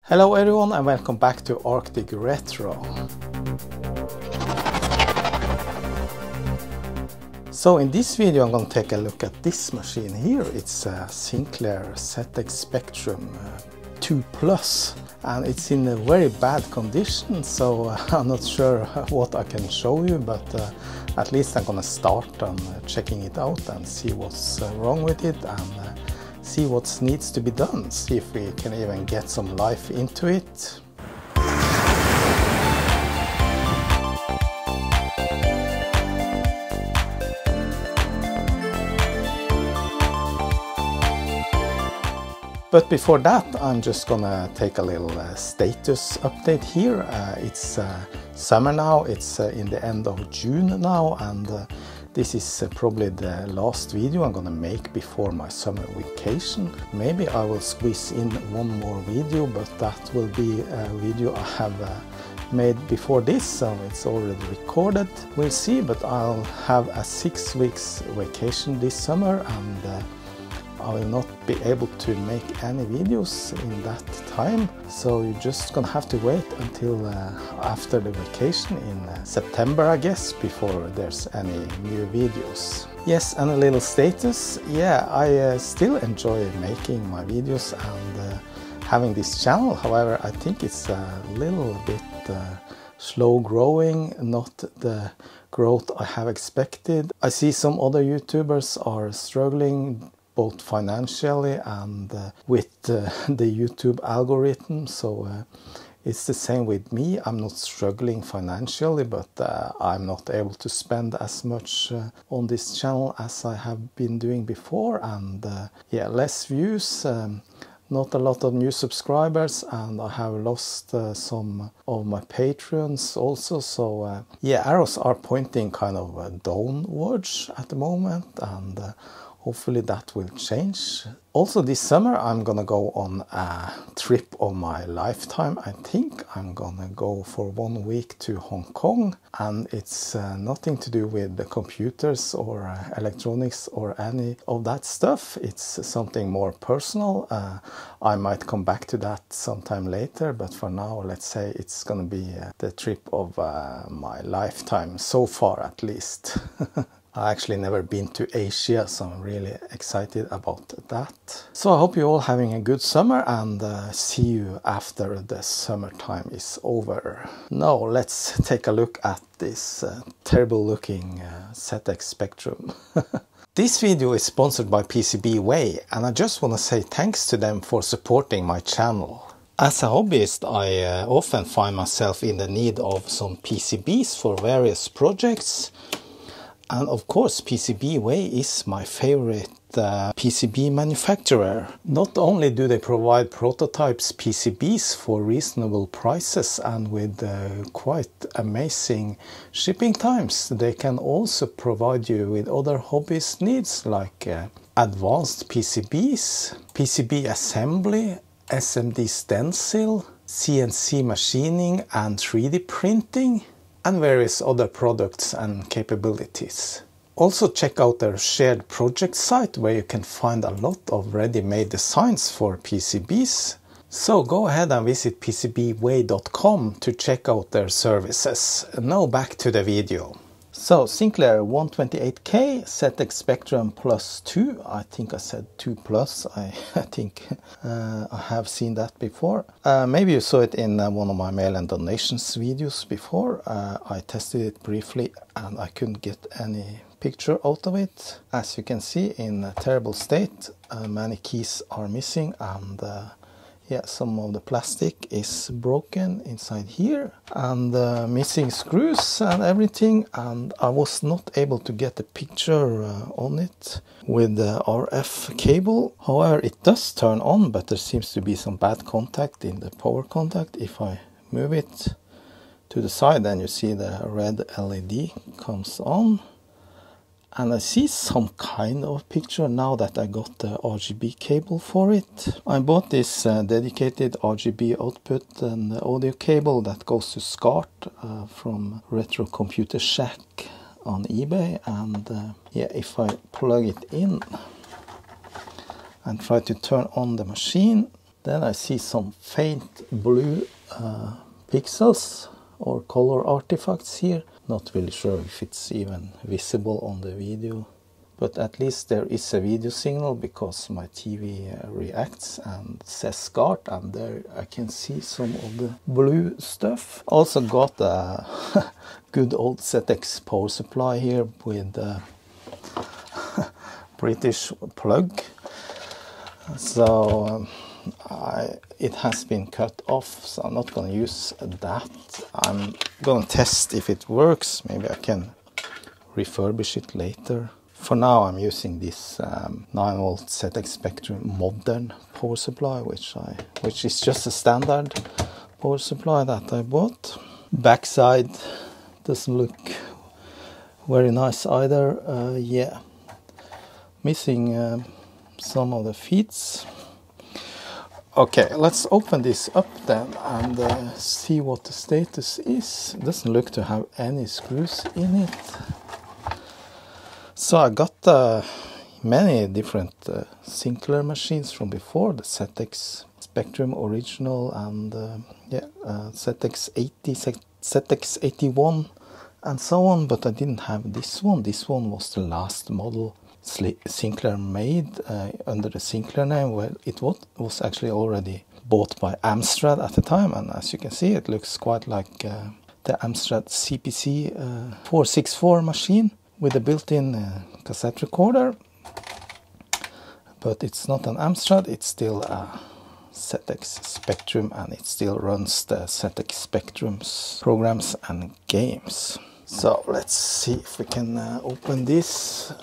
Hello everyone and welcome back to Arctic Retro. So in this video I'm going to take a look at this machine here. It's a Sinclair ZX Spectrum 2 Plus and it's in a very bad condition, so I'm not sure what I can show you, but at least I'm going to start on checking it out and see what's wrong with it and see what needs to be done, see if we can even get some life into it. But before that, I'm just gonna take a little status update here. It's summer now, it's in the end of June now, and this is probably the last video I'm gonna make before my summer vacation. Maybe I will squeeze in one more video, but that will be a video I have made before this, so it's already recorded. We'll see, but I'll have a 6 weeks vacation this summer, and I will not be able to make any videos in that time, so you're just gonna have to wait until after the vacation in September, I guess, before there's any new videos. Yes, and a little status. Yeah, I still enjoy making my videos and having this channel. However, I think it's a little bit slow growing, not the growth I have expected. I see some other YouTubers are struggling both financially and with the YouTube algorithm, so it's the same with me. I'm not struggling financially, but I'm not able to spend as much on this channel as I have been doing before, and yeah, less views, not a lot of new subscribers, and I have lost some of my patrons also, so yeah, arrows are pointing kind of downwards at the moment, and hopefully that will change. Also this summer I'm gonna go on a trip of my lifetime. I think I'm gonna go for 1 week to Hong Kong, and it's nothing to do with the computers or electronics or any of that stuff. It's something more personal. I might come back to that sometime later, but for now let's say it's gonna be the trip of my lifetime, so far at least. I actually never been to Asia, so I'm really excited about that. So I hope you're all having a good summer, and see you after the summertime is over. Now let's take a look at this terrible looking ZX Spectrum. This video is sponsored by PCBWay, and I just want to say thanks to them for supporting my channel. As a hobbyist, I often find myself in the need of some PCBs for various projects. And of course, PCBWay is my favorite PCB manufacturer. Not only do they provide prototypes PCBs for reasonable prices and with quite amazing shipping times, they can also provide you with other hobbyist needs like advanced PCBs, PCB assembly, SMD stencil, CNC machining and 3D printing, and various other products and capabilities. Also check out their shared project site, where you can find a lot of ready-made designs for PCBs. So go ahead and visit PCBWay.com to check out their services. Now back to the video. So Sinclair 128K ZX Spectrum Plus 2, I think I said 2 Plus, I think I have seen that before. Maybe you saw it in one of my mail and donations videos before. I tested it briefly and I couldn't get any picture out of it. As you can see, in a terrible state, many keys are missing, and yeah, some of the plastic is broken inside here, and missing screws and everything, and I was not able to get a picture on it with the RF cable. However, it does turn on, but there seems to be some bad contact in the power contact. If I move it to the side, then you see the red LED comes on. And I see some kind of picture now that I got the RGB cable for it. I bought this dedicated RGB output and audio cable that goes to SCART from Retro Computer Shack on eBay. And yeah, if I plug it in and try to turn on the machine, Then I see some faint blue pixels or color artifacts here. Not really sure if it's even visible on the video, but at least there is a video signal because my TV reacts and says SCART, and there I can see some of the blue stuff. Also got a good old ZX power supply here with a British plug. So it has been cut off, so I'm not going to use that. I'm going to test if it works. Maybe I can refurbish it later. For now I'm using this 9V ZX Spectrum modern power supply, which is just a standard power supply that I bought. Backside doesn't look very nice either. Yeah, missing some of the feeds. Okay, let's open this up then and see what the status is. It doesn't look to have any screws in it. So I got many different Sinclair machines from before, the ZX Spectrum original and ZX80, ZX81 and so on, but I didn't have this one. This one was the last model Sinclair made under the Sinclair name. Well, it was actually already bought by Amstrad at the time, and as you can see it looks quite like the Amstrad CPC 464 machine with a built-in cassette recorder. But it's not an Amstrad, it's still a ZX Spectrum, and it still runs the ZX Spectrum's programs and games. So let's see if we can open this.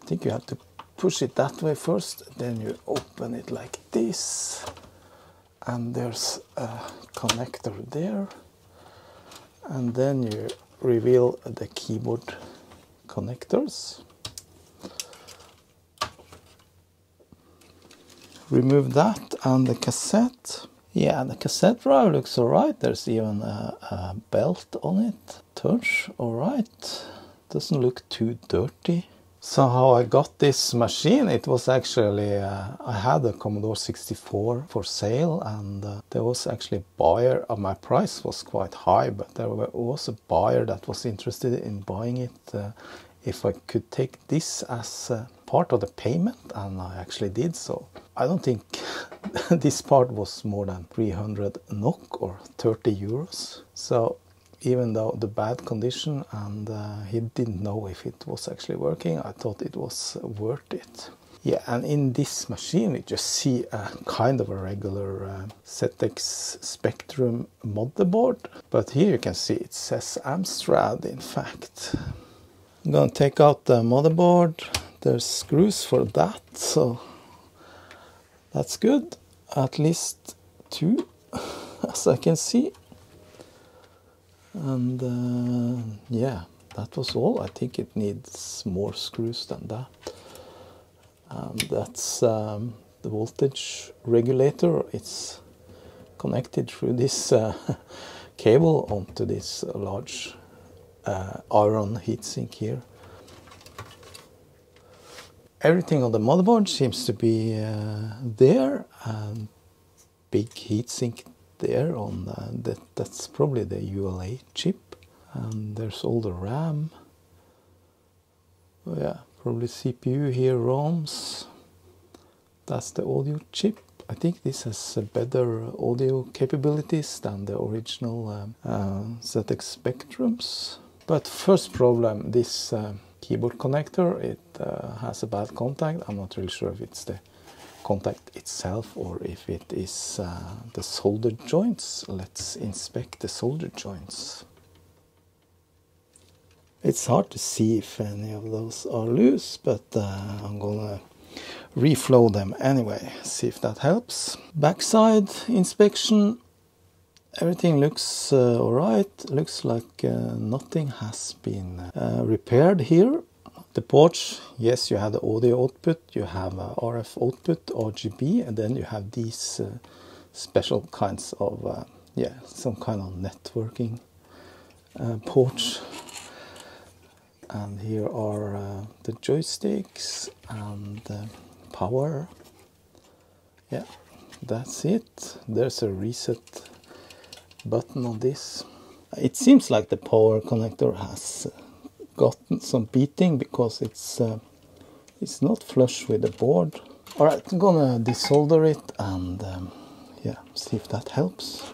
I think you have to push it that way first, then you open it like this, and there's a connector there, and then you reveal the keyboard connectors. Remove that and the cassette. Yeah, the cassette drive looks alright. There's even a belt on it. Touch, alright. Doesn't look too dirty. So how I got this machine, it was actually, I had a Commodore 64 for sale, and there was actually a buyer. My price was quite high, but there was a buyer that was interested in buying it if I could take this as part of the payment, and I actually did. So I don't think this part was more than 300 NOK or 30 euros. So even though the bad condition, and he didn't know if it was actually working, I thought it was worth it. Yeah, and in this machine we just see a kind of a regular ZX Spectrum motherboard, but here you can see it says Amstrad in fact. I'm gonna take out the motherboard. There's screws for that, so that's good. At least two, as I can see. And yeah, that was all. I think it needs more screws than that. And that's the voltage regulator. It's connected through this cable onto this large iron heatsink here. Everything on the motherboard seems to be there, and big heatsink there on that's probably the ULA chip, and there's all the RAM. Oh yeah, probably CPU here, ROMs. That's the audio chip. I think this has better audio capabilities than the original ZX Spectrums. But first problem, this keyboard connector, it has a bad contact. I'm not really sure if it's the contact itself or if it is the solder joints. Let's inspect the solder joints. It's hard to see if any of those are loose, but I'm gonna reflow them anyway, see if that helps. Backside inspection, everything looks alright. Looks like nothing has been repaired here. The ports, yes, you have the audio output, you have RF output, RGB, and then you have these special kinds of, some kind of networking ports. And here are the joysticks and power. Yeah, that's it. There's a reset button on this. It seems like the power connector has gotten some beating because it's not flush with the board. Alright, I'm gonna desolder it and yeah, see if that helps.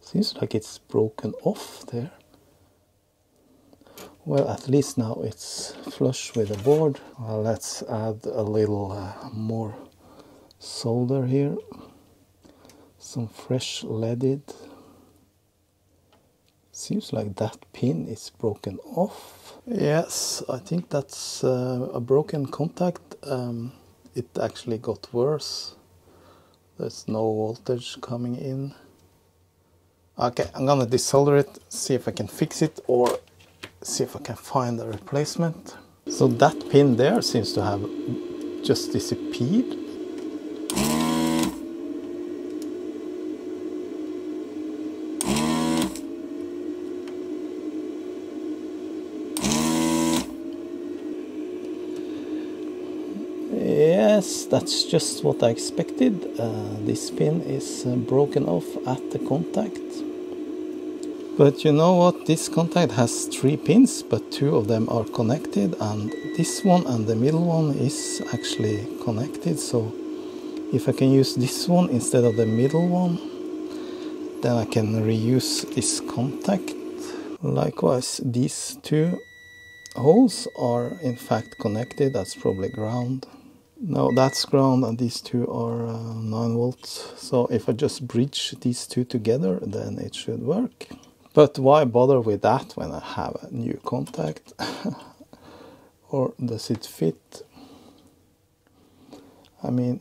Seems like it's broken off there. Well, at least now it's flush with the board. Well, let's add a little more solder here. Some fresh leaded. Seems like that pin is broken off. Yes, I think that's a broken contact. It actually got worse. There's no voltage coming in. Okay, I'm gonna desolder it, see if I can fix it or see if I can find a replacement. So that pin there seems to have just disappeared. Yes, that's just what I expected. This pin is broken off at the contact. But you know what? This contact has 3 pins, but 2 of them are connected, and this one and the middle one is actually connected. So if I can use this one instead of the middle one, then I can reuse this contact. Likewise, these 2 holes are in fact connected. That's probably ground. No, that's ground, and these 2 are 9 volts. So if I just bridge these 2 together, then it should work. But why bother with that when I have a new contact? Or does it fit? I mean,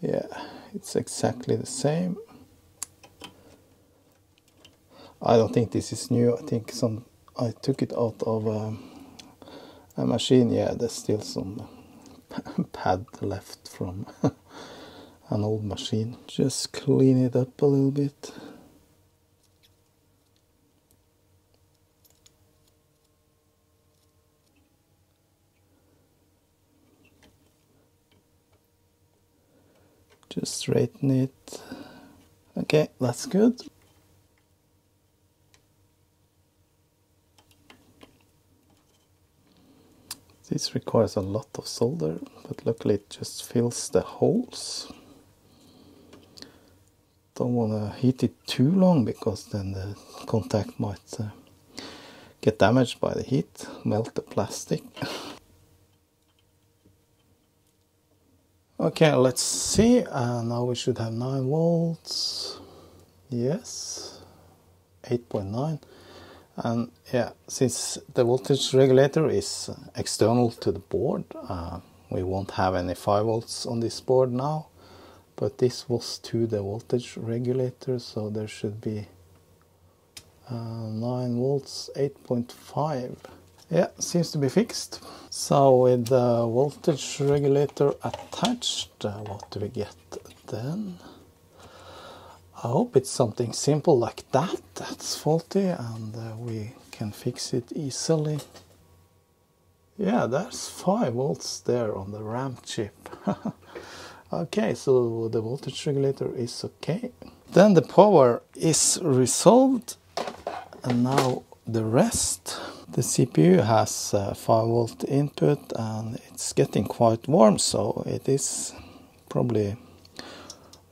yeah, it's exactly the same. I don't think this is new. I think I took it out of a machine. Yeah, there's still some pad left from an old machine. Just clean it up a little bit. Just straighten it. Okay, that's good. This requires a lot of solder, but luckily it just fills the holes. Don't want to heat it too long because then the contact might get damaged by the heat, melt the plastic. Okay, let's see. Now we should have 9 volts. Yes, 8.9. And yeah, since the voltage regulator is external to the board, we won't have any 5 volts on this board now. But this was to the voltage regulator, so there should be 9 volts, 8.5. Yeah, seems to be fixed. So with the voltage regulator attached, what do we get then? I hope it's something simple like that that's faulty, and we can fix it easily. Yeah, there's 5 volts there on the RAM chip. Okay, so the voltage regulator is okay. Then the power is resolved, and now the rest. The CPU has 5 volt input and it's getting quite warm, so it is probably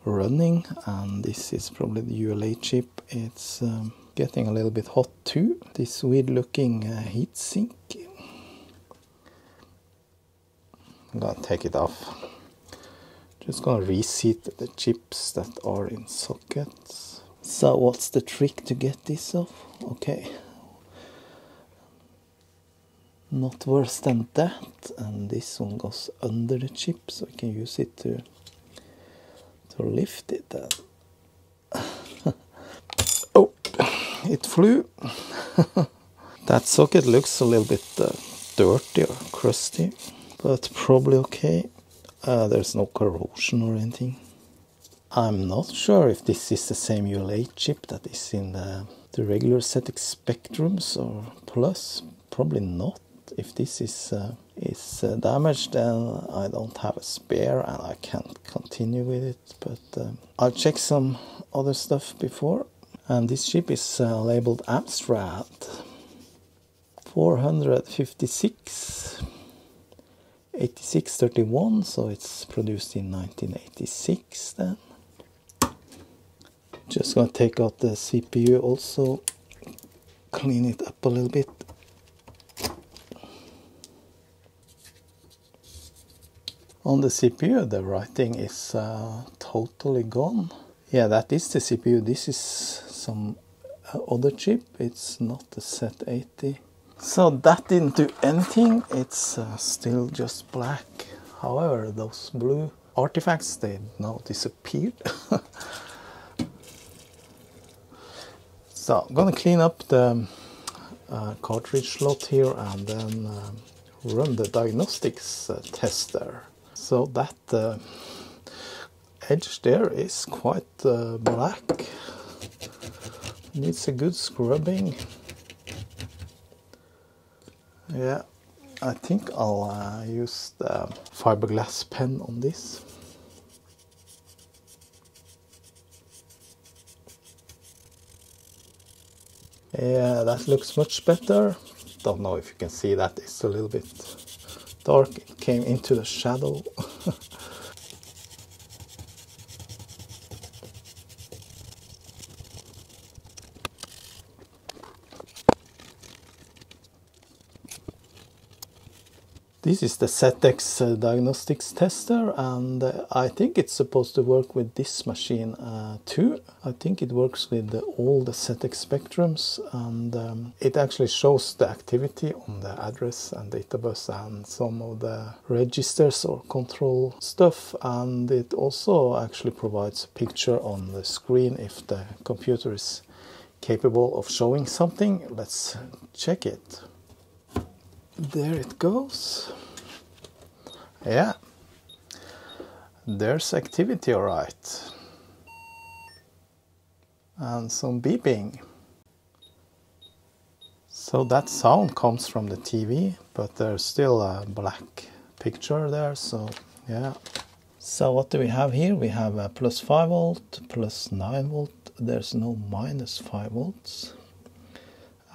running, and this is probably the ULA chip. It's getting a little bit hot too. This weird looking heatsink. I'm gonna take it off. Just gonna reseat the chips that are in sockets. So what's the trick to get this off? Okay. Not worse than that, and this one goes under the chip, so I can use it to lift it. Oh, it flew. That socket looks a little bit dirty or crusty, but probably okay. There's no corrosion or anything. I'm not sure if this is the same ULA chip that is in the regular ZX Spectrums or Plus. Probably not. If this is damaged, then I don't have a spare and I can't continue with it. But I'll check some other stuff before. And this chip is labeled Amstrad 456 8631, so it's produced in 1986 then. Just gonna take out the CPU also, clean it up a little bit. On the CPU the writing is totally gone. Yeah, that is the CPU. This is some other chip, it's not the Z80. So that didn't do anything, it's still just black. However, those blue artifacts, they now disappeared. So I'm gonna clean up the cartridge slot here and then run the diagnostics tester. So that edge there is quite black. Needs a good scrubbing. Yeah, I think I'll use the fiberglass pen on this. Yeah, that looks much better. Don't know if you can see that, it's a little bit dark. It came into the shadow. This is the ZX diagnostics tester, and I think it's supposed to work with this machine too. I think it works with all the ZX Spectrums, and it actually shows the activity on the address and data bus and some of the registers or control stuff, and it also actually provides a picture on the screen if the computer is capable of showing something. Let's check it. There it goes. Yeah, there's activity alright. And some beeping. So that sound comes from the TV, but there's still a black picture there, so yeah. So what do we have here? We have a plus 5 volt, plus 9 volt. There's no minus 5 volts.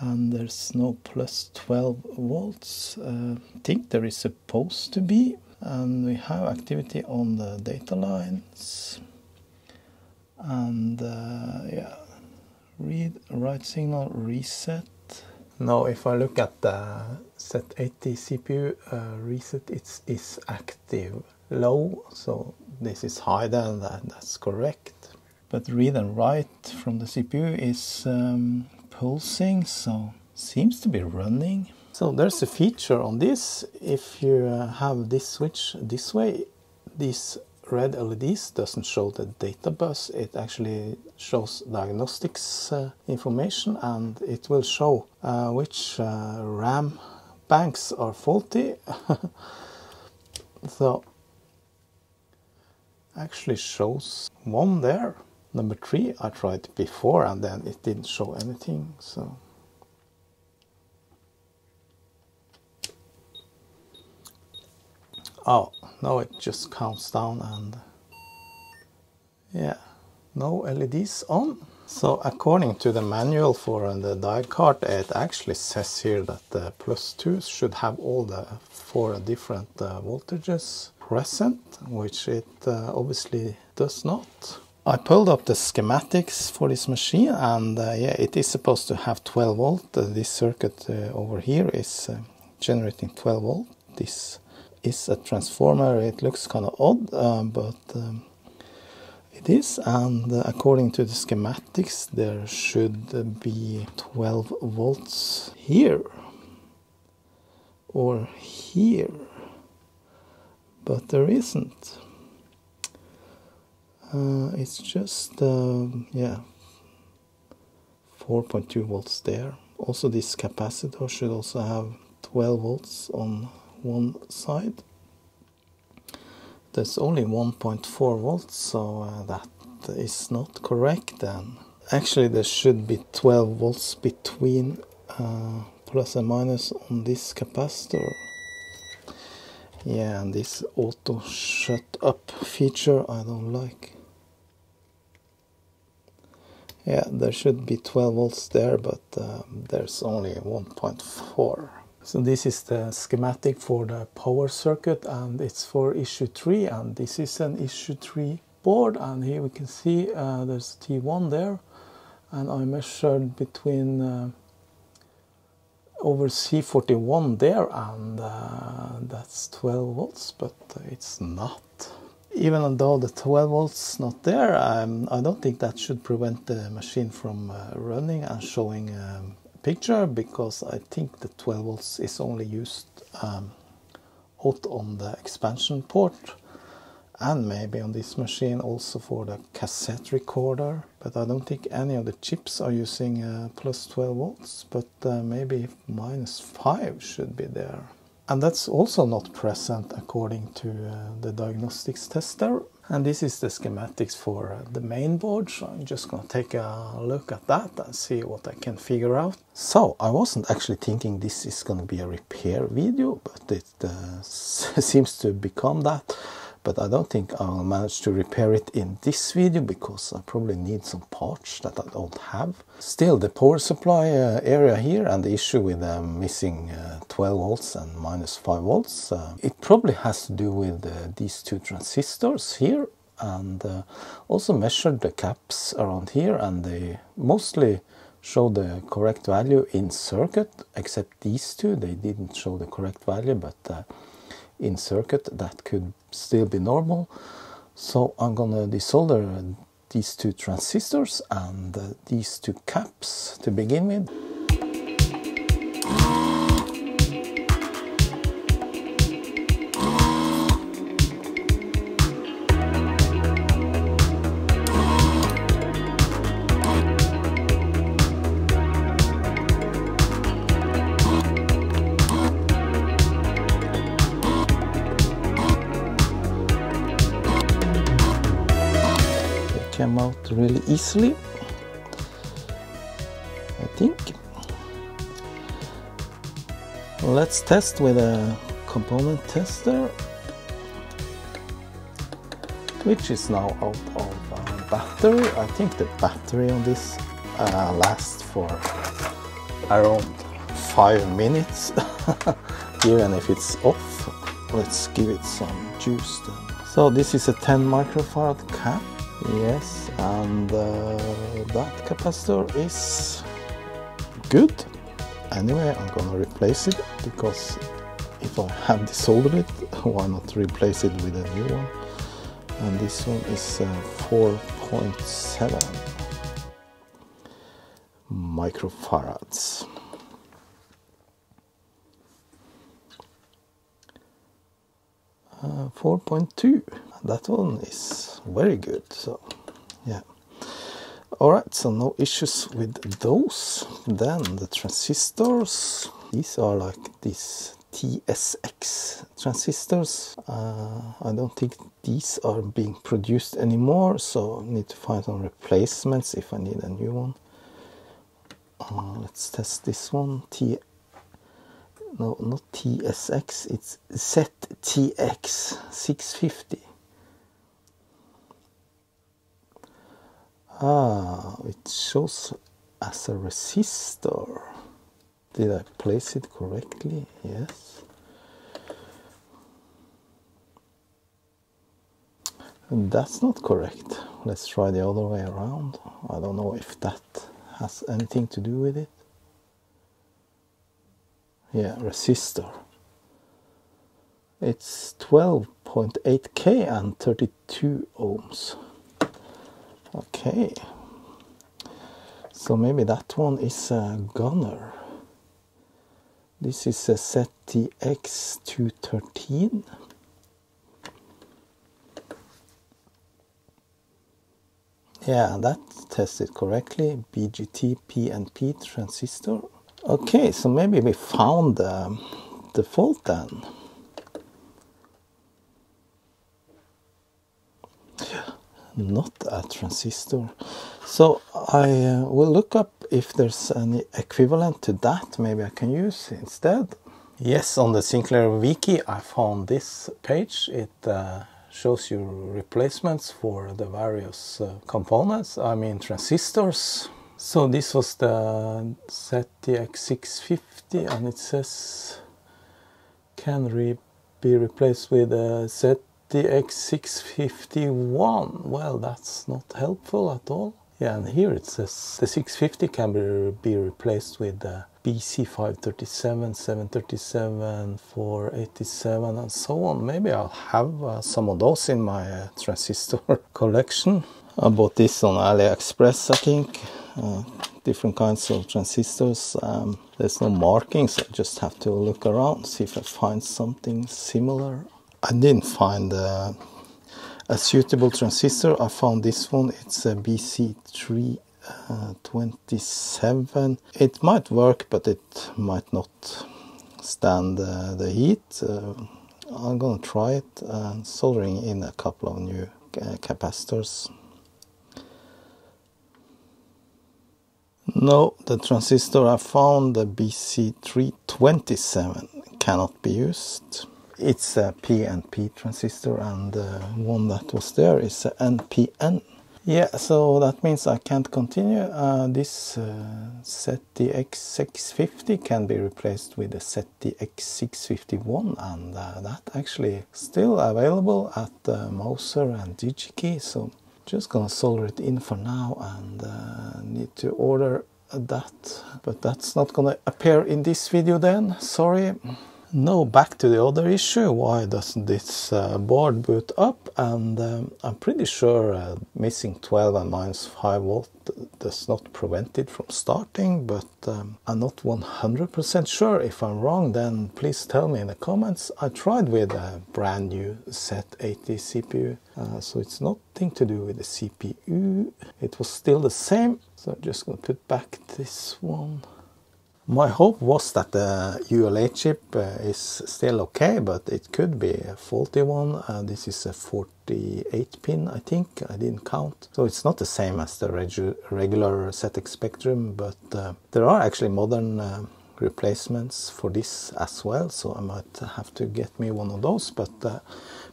And there's no plus 12 volts. I think there is supposed to be. And we have activity on the data lines. And yeah, read, write signal, reset. Now if I look at the Z80 CPU, reset is active low. So this is high then, that's correct. But read and write from the CPU is pulsing, so seems to be running. So there's a feature on this. If you have this switch this way, these red LEDs doesn't show the data bus. It actually shows diagnostics information, and it will show which RAM banks are faulty. So actually shows one there. Number 3 I tried before and then it didn't show anything, so. Oh, now it just counts down and yeah, no LEDs on. So according to the manual for the die card, it actually says here that the plus 2 should have all the 4 different voltages present, which it obviously does not. I pulled up the schematics for this machine, and yeah, it is supposed to have 12 volt. This circuit over here is generating 12 volt. This is a transformer. It looks kind of odd, but it is, and according to the schematics there should be 12 volts here or here, but there isn't. It's just yeah, 4.2 volts there. Also this capacitor should also have 12 volts on one side. There's only 1.4 volts, so that is not correct then. Actually there should be 12 volts between plus and minus on this capacitor. Yeah, and this auto shut up feature I don't like. Yeah, there should be 12 volts there, but there's only 1.4. So this is the schematic for the power circuit, and it's for issue 3, and this is an issue 3 board, and here we can see there's T1 there, and I measured between over C41 there, and that's 12 volts, but it's not. Even though the 12 volts not there, I don't think that should prevent the machine from running and showing a picture, because I think the 12 volts is only used out on the expansion port, and maybe on this machine also for the cassette recorder, but I don't think any of the chips are using plus 12 volts, but maybe minus 5 should be there. And that's also not present according to the diagnostics tester. And this is the schematics for the main board, so I'm just going to take a look at that and see what I can figure out. So I wasn't actually thinking this is going to be a repair video, but it seems to become that. But I don't think I'll manage to repair it in this video, because I probably need some parts that I don't have. Still, the power supply area here and the issue with missing 12 volts and minus 5 volts, it probably has to do with these two transistors here, and also measured the caps around here, and they mostly show the correct value in circuit, except these two, they didn't show the correct value, but in circuit that could still be normal. So I'm gonna desolder these two transistors and these two caps to begin with. Came out really easily, I think. Let's test with a component tester, which is now out of battery. I think the battery on this lasts for around 5 minutes, even if it's off. Let's give it some juice then. So this is a 10 microfarad cap. Yes, and that capacitor is good. Anyway, I'm gonna replace it, because if I have desoldered it, why not replace it with a new one? And this one is 4.7 microfarads. Uh, 4.2. That one is very good, so yeah. Alright, so no issues with those. Then the transistors, these are like these TSX transistors. I don't think these are being produced anymore, so I need to find some replacements if I need a new one. Let's test this one. No, not TSX, it's ZX 650. It shows as a resistor. Did I place it correctly? Yes. And that's not correct. Let's try the other way around. I don't know if that has anything to do with it. Yeah, resistor. It's 12.8K and 32 ohms. Okay, so maybe that one is a gunner. This is a ZX 213. Yeah, that tested correctly. BGT PNP transistor. Okay, so maybe we found the fault then. Not a transistor. So I will look up if there's any equivalent to that maybe I can use instead. Yes, on the Sinclair Wiki I found this page. It shows you replacements for the various components, I mean transistors. So this was the ZX 650 and it says can be replaced with a ZX 651. Well, that's not helpful at all. Yeah, and here it says the 650 can be replaced with the BC 537, 737, 487 and so on. Maybe I'll have some of those in my transistor collection. I bought this on AliExpress, I think. Different kinds of transistors. There's no markings, I just have to look around, see if I find something similar. I didn't find a suitable transistor. I found this one. It's a BC327. It might work, but it might not stand the heat. I'm gonna try it and soldering in a couple of new capacitors. No, the transistor I found, the BC327, cannot be used. It's a PNP transistor and the one that was there is a NPN. Yeah, so that means I can't continue. This ZX 650 can be replaced with a ZX 651 and that actually still available at Moser and DigiKey. So just gonna solder it in for now and need to order that. But that's not gonna appear in this video then, sorry. Now back to the other issue, why doesn't this board boot up? And I'm pretty sure missing 12 and minus 5 volt does not prevent it from starting, but I'm not 100% sure. If I'm wrong, then please tell me in the comments. I tried with a brand new Z80 CPU, so it's nothing to do with the CPU. It was still the same, so I'm just gonna put back this one. My hope was that the ULA chip is still okay, but it could be a faulty one. This is a 48 pin, I think. I didn't count. So it's not the same as the regular ZX Spectrum, but there are actually modern replacements for this as well. So I might have to get me one of those. But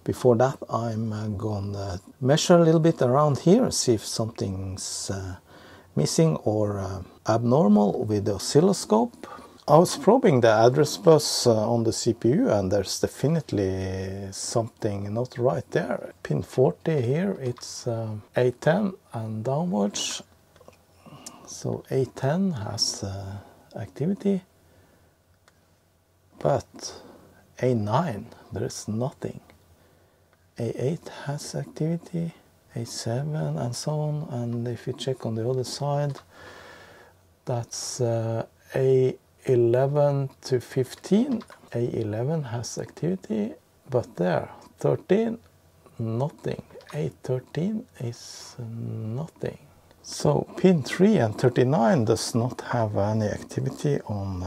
before that, I'm gonna measure a little bit around here, see if something's missing or abnormal with the oscilloscope. I was probing the address bus on the CPU and there's definitely something not right there. Pin 40 here, it's A10 and downwards. So A10 has activity, but A9 there is nothing. A8 has activity, A7 and so on, and if you check on the other side, that's A11 to 15. A11 has activity, but there, 13, nothing. A13 is nothing. So pin 3 and 39 does not have any activity on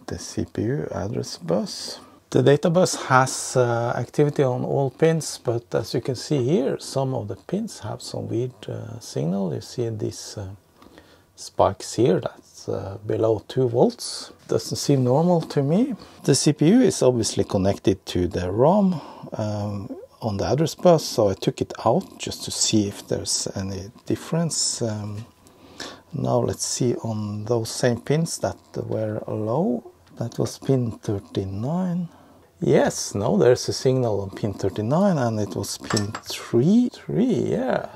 the CPU address bus. The data bus has activity on all pins, but as you can see here, some of the pins have some weird signal. You see these spikes here, that's below 2 volts. Doesn't seem normal to me. The CPU is obviously connected to the ROM on the address bus, so I took it out just to see if there's any difference. Now let's see on those same pins that were low. That was pin 39. Yes, now there's a signal on pin 39 and it was pin 3. Yeah.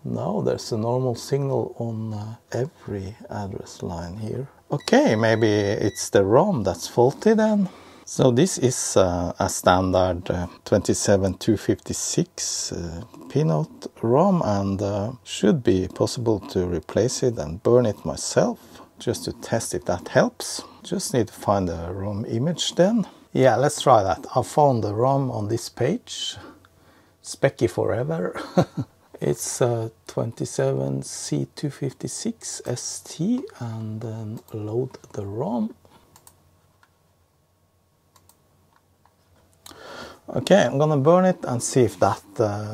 Now there's a normal signal on every address line here. Okay, maybe it's the ROM that's faulty then. So this is a standard 27256 pinout ROM and should be possible to replace it and burn it myself just to test if that helps. Just need to find the ROM image then. Yeah, let's try that. I found the ROM on this page. Specky forever. It's 27C256ST and then load the ROM. Okay, I'm gonna burn it and see if that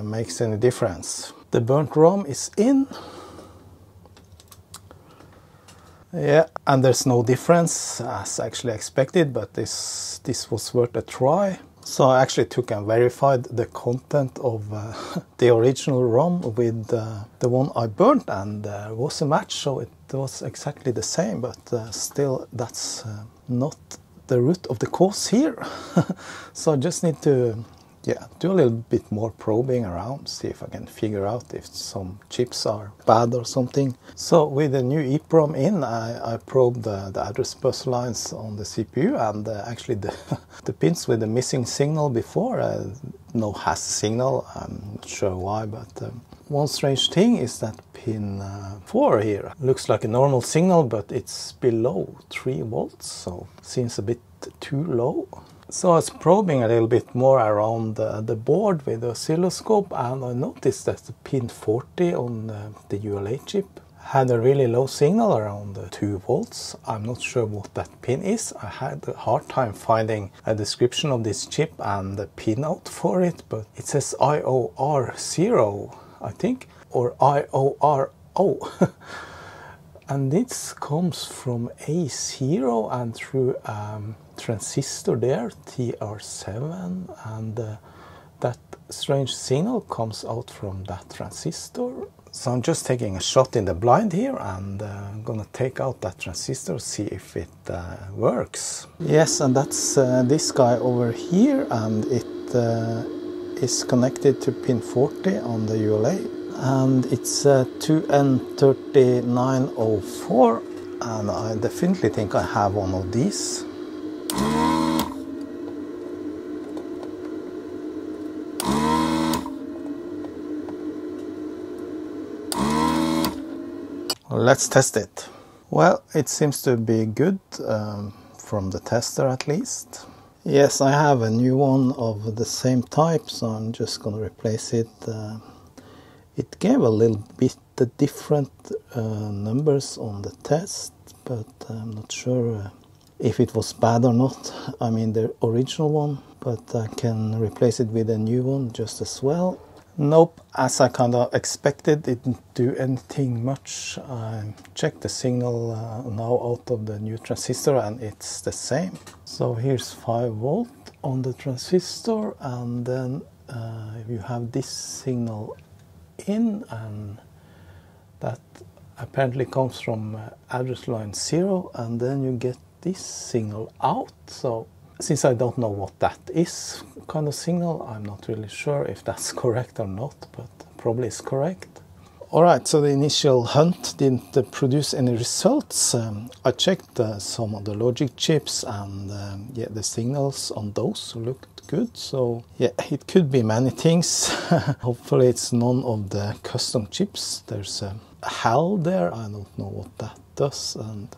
makes any difference. The burnt ROM is in. Yeah, and there's no difference as actually expected, but this was worth a try. So I actually took and verified the content of the original ROM with the one I burnt, and there was a match, so it was exactly the same, but still that's not the root of the cause here. So I just need to do a little bit more probing around, see if I can figure out if some chips are bad or something. So with the new EEPROM in, I probed the address bus lines on the CPU, and actually the pins with the missing signal before no has signal. I'm not sure why, but one strange thing is that pin 4 here looks like a normal signal, but it's below 3 volts, so seems a bit too low. So I was probing a little bit more around the board with the oscilloscope, and I noticed that the pin 40 on the ULA chip had a really low signal around 2 volts. I'm not sure what that pin is. I had a hard time finding a description of this chip and the pinout for it, but it says IOR0, I think, or IORO. And this comes from A0 and through transistor there, TR7, and that strange signal comes out from that transistor. So I'm just taking a shot in the blind here, and I'm gonna take out that transistor, see if it works. Yes, and that's this guy over here, and it is connected to pin 40 on the ULA. And it's 2N3904, and I definitely think I have one of these. Let's test it. Well, it seems to be good from the tester at least. Yes, I have a new one of the same type, so I'm just gonna replace it. It gave a little bit different numbers on the test, but I'm not sure if it was bad or not. I mean the original one, but I can replace it with a new one just as well. Nope, as I kind of expected, it didn't do anything much. I checked the signal now out of the new transistor, and it's the same. So here's 5 volt on the transistor, and then you have this signal in, and that apparently comes from address line 0, and then you get this signal out. So since I don't know what that is kind of signal, I'm not really sure if that's correct or not, but probably it's correct. Alright, so the initial hunt didn't produce any results. I checked some of the logic chips, and yeah, the signals on those looked good. So yeah, it could be many things. Hopefully it's none of the custom chips. There's a HAL there, I don't know what that does, and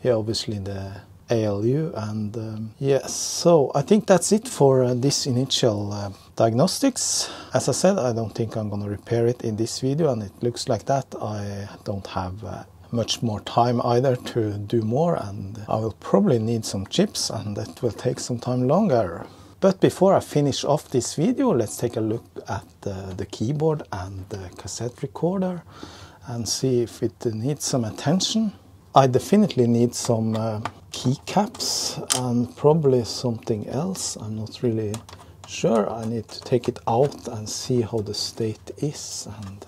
yeah, obviously the ALU, and yes, so I think that's it for this initial diagnostics. As I said, I don't think I'm gonna repair it in this video, and it looks like that. I don't have much more time either to do more, and I will probably need some chips, and that will take some time longer. But before I finish off this video, let's take a look at the keyboard and the cassette recorder and see if it needs some attention. I definitely need some keycaps and probably something else. I'm not really sure. I need to take it out and see how the state is. And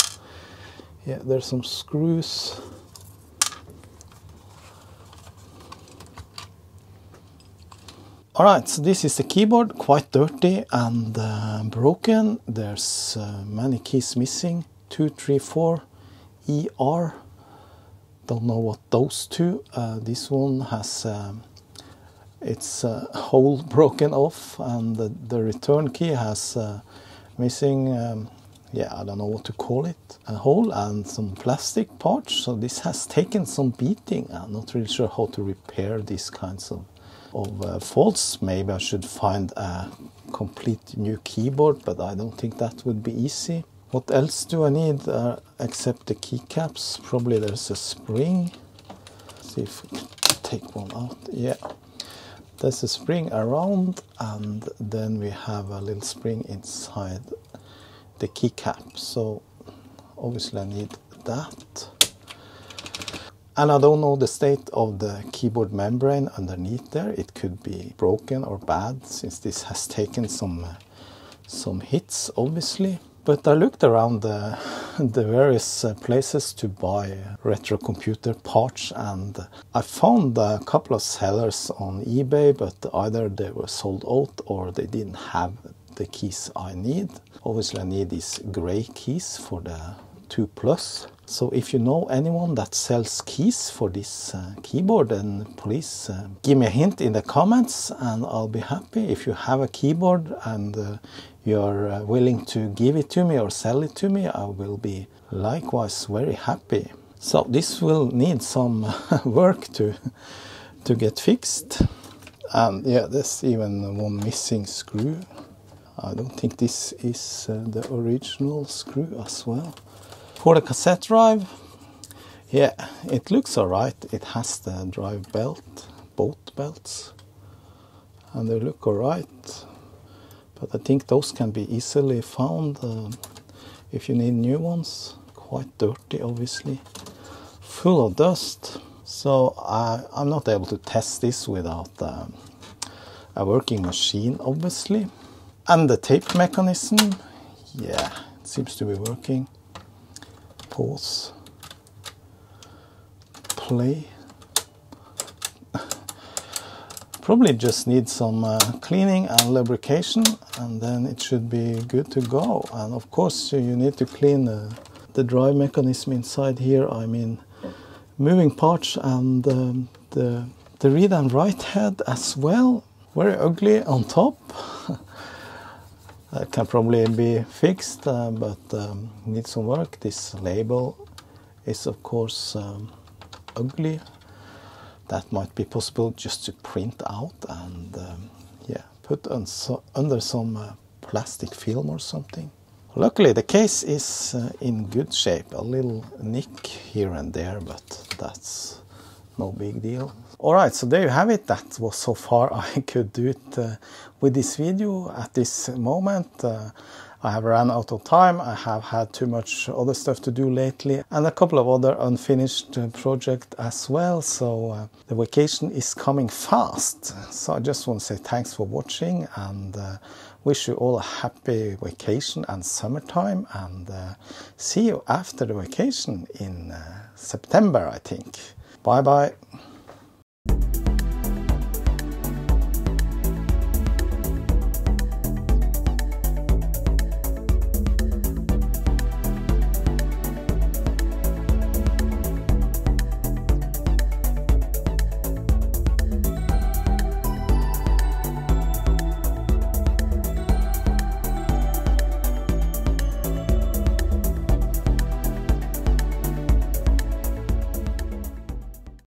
yeah, there's some screws. Alright, so this is the keyboard, quite dirty and broken. There's many keys missing, 2, 3, 4, ER. Don't know what those two. This one has its hole broken off, and the return key has missing, yeah, I don't know what to call it, a hole and some plastic parts. So this has taken some beating. I'm not really sure how to repair these kinds of faults. Maybe I should find a complete new keyboard, but I don't think that would be easy. What else do I need except the keycaps? Probably there's a spring. See if we can take one out. Yeah, There's a spring around, and then we have a little spring inside the keycap. So obviously I need that. And I don't know the state of the keyboard membrane underneath there. It could be broken or bad, since this has taken some hits, obviously. But I looked around the various places to buy retro computer parts, and I found a couple of sellers on eBay, but either they were sold out or they didn't have the keys I need. Obviously I need these gray keys for the 2 Plus. So if you know anyone that sells keys for this keyboard, then please give me a hint in the comments, and I'll be happy. If you have a keyboard and you're willing to give it to me or sell it to me, I will be likewise very happy. So this will need some work to get fixed. And yeah, there's even one missing screw. I don't think this is the original screw as well. For the cassette drive, yeah, it looks alright. It has the drive belt, both belts, and they look alright. But I think those can be easily found if you need new ones. Quite dirty, obviously, full of dust. So I'm not able to test this without a working machine, obviously. And the tape mechanism, yeah, it seems to be working. Pause, play. Probably just need some cleaning and lubrication, and then it should be good to go. And of course you need to clean the drive mechanism inside here. I mean, moving parts and the read and write head as well. Very ugly on top. That can probably be fixed, but needs some work. This label is of course ugly. That might be possible just to print out and yeah, put under some plastic film or something. Luckily the case is in good shape. A little nick here and there, but that's no big deal. Alright, so there you have it. That was so far I could do it with this video at this moment. I have run out of time. I have had too much other stuff to do lately, and a couple of other unfinished projects as well. So the vacation is coming fast. So I just want to say thanks for watching, and wish you all a happy vacation and summertime, and see you after the vacation in September, I think. Bye bye.